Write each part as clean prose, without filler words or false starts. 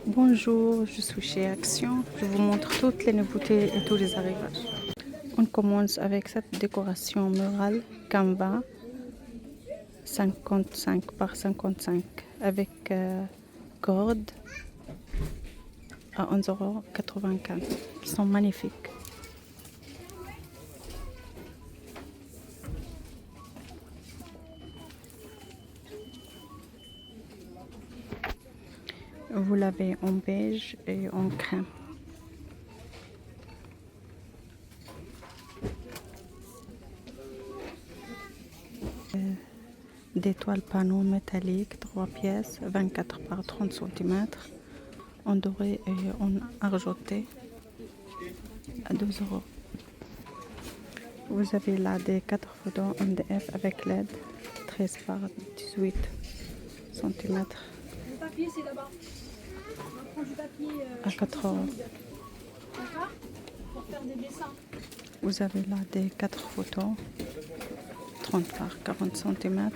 Bonjour, je suis chez Action. Je vous montre toutes les nouveautés et tous les arrivages. On commence avec cette décoration murale Canva 55 par 55 avec corde à 11,95 €. Ils sont magnifiques. Vous l'avez en beige et en crème. Des toiles panneaux métalliques, 3 pièces, 24 par 30 cm, en doré et en argenté, à 2 €. Vous avez là des 4 photos MDF avec LED, 13 par 18 cm, Le papier, c'est là-bas. On va prendre du papier à 4 €. d'accord, pour faire des dessins. Vous avez là des 4 photos, 30 par 40 cm,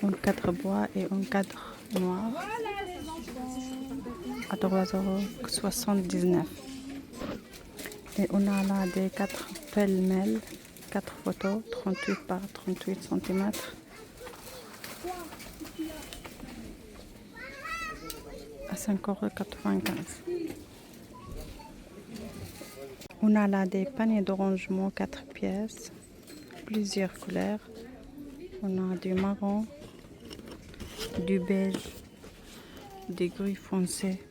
en cadre bois et en cadre noir, à 3,79 €. Et on a là des 4 pêle-mêle, 4 photos, 38 par 38 cm, à 5,95 €. On a là des paniers de rangement 4 pièces, plusieurs couleurs. On a du marron, du beige, des gris foncés,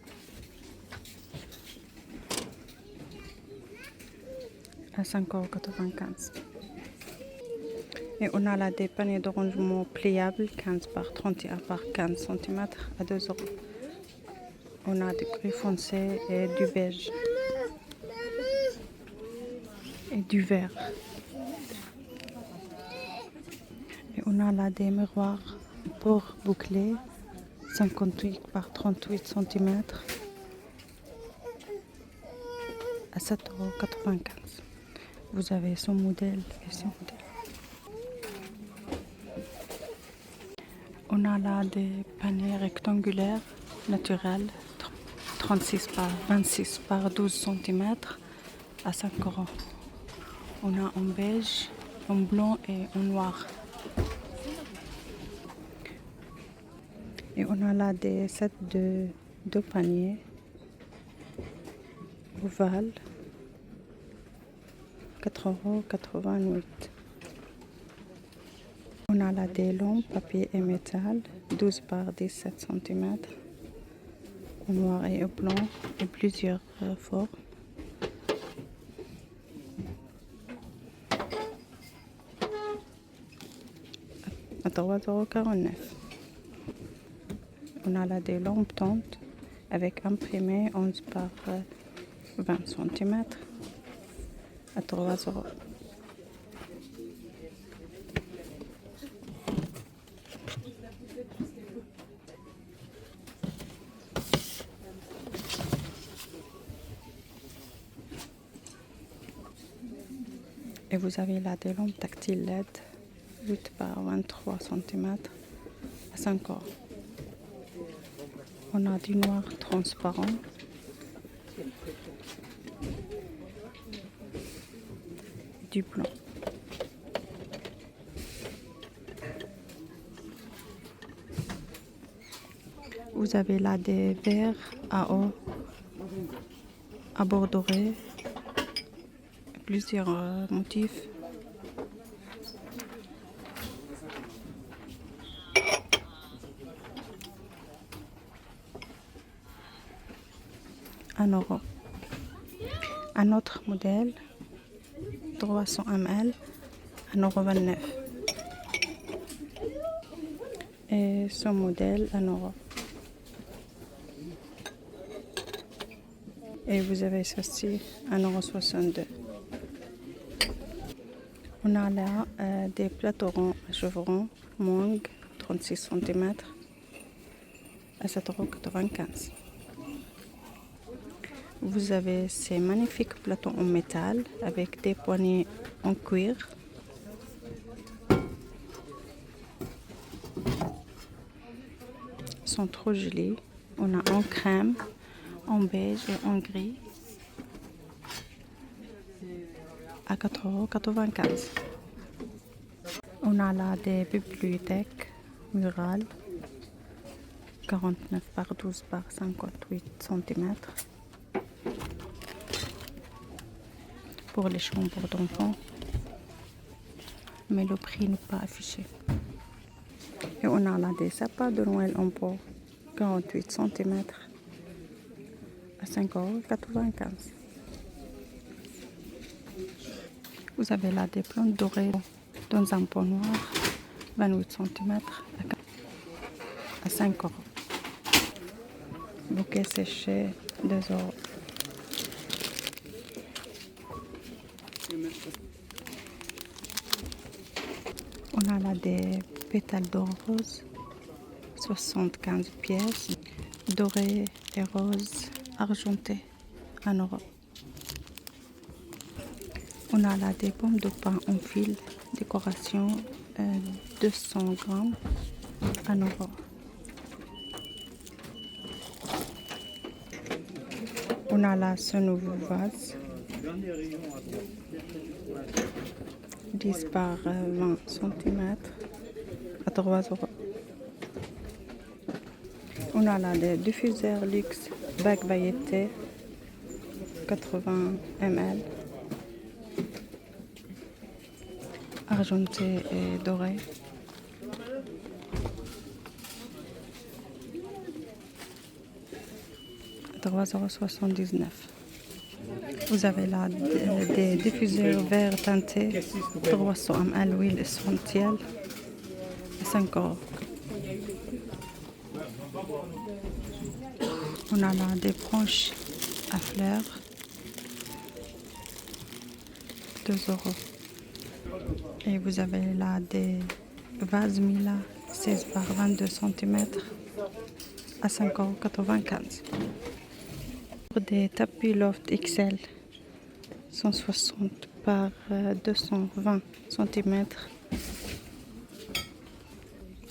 à 5,95 €. Et on a là des paniers de rangement pliables 15 par 31 par 15 cm, à 2 €. On a du gris foncé et du beige et du vert. Et on a là des miroirs pour boucler 58 par 38 cm, à 7,95 €. Vous avez son modèle et son modèle. On a là des paniers rectangulaires naturels 36 par 26 par 12 cm, à 5 €. On a en beige, en blanc et en noir. Et on a là des sets de 2 paniers ovales, 4,88 €. On a là des lampes papier et métal 12 par 17 cm, en noir et en blanc et plusieurs formes. À 3,49 €. On a là des lampes tentes avec imprimé 11 par 20 cm, à 3 €. Et vous avez là des lampes tactiles LED 8 par 23 cm, à 5 €. On a du noir transparent, du blanc. Vous avez là des verres à eau, à bord doré, plusieurs motifs. Un euro. Un autre modèle, 300 ml, 1,29 €. Et ce modèle, 1 €. Et vous avez ceci, 1,62 €. On a là des plateaux ronds à chevrons, mangue, 36 cm, à 7,95 €. Vous avez ces magnifiques plateaux en métal avec des poignées en cuir. sont trop jolis. On a en crème, en beige et en gris à 4,95 €. On a là des bibliothèques murales 49 par 12 par 58 cm pour les chambres d'enfants, mais le prix n'est pas affiché. Et on a là des sapins de Noël en pot 48 cm à 5,95 €. Vous avez là des plantes dorées dans un pot noir 28 cm à 5 €. Bouquet séché 2 €. On a là des pétales de rose 75 pièces, doré et rose argenté 1 €. On a là des pommes de pin en fil, décoration 200 grammes 1 €. On a là ce nouveau vase 10 par 20 cm à 3 €. On a là des diffuseurs luxe bague pailleté 80 ml argenté et doré. À 3,79 €. Vous avez là des diffuseurs verts teintés 300 ml huile essentielle à 5 €. On a là des branches à fleurs 2 €. Et vous avez là des vases Mila 16 par 22 cm à 5,95 €. Des tapis Loft XL 160 par 220 cm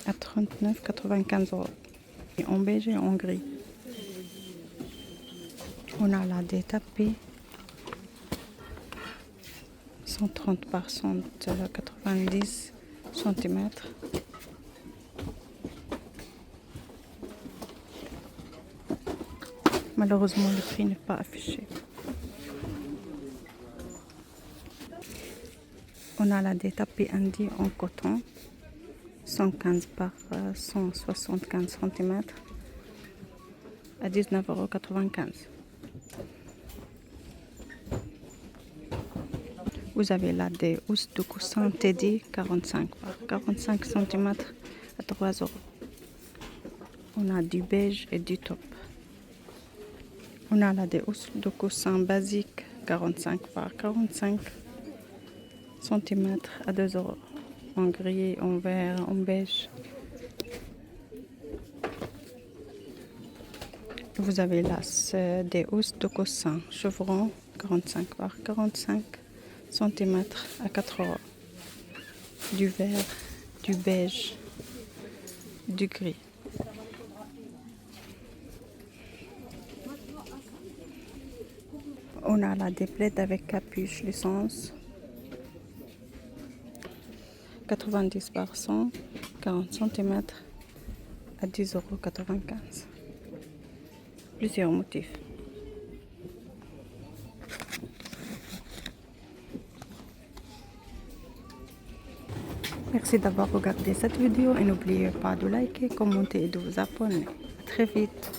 à 39,95 €. Et en beige et en gris. On a là des tapis 130 par 190 cm. Malheureusement, le prix n'est pas affiché. On a là des tapis Andy en coton 115 par 175 cm à 19,95 €. Vous avez là des housses de coussin Teddy 45 par 45 cm à 3 €. On a du beige et du taupe. On a là des housses de coussin basiques 45 par 45 cm à 2 €. En gris, en vert, en beige. Vous avez là des housses de coussin chevron 45 par 45 cm à 4 €. Du vert, du beige, du gris. On a là des plaids avec capuche licence 90 par 100 40 cm à 10,95 €. Plusieurs motifs. Merci d'avoir regardé cette vidéo et n'oubliez pas de liker, commenter et de vous abonner. À très vite.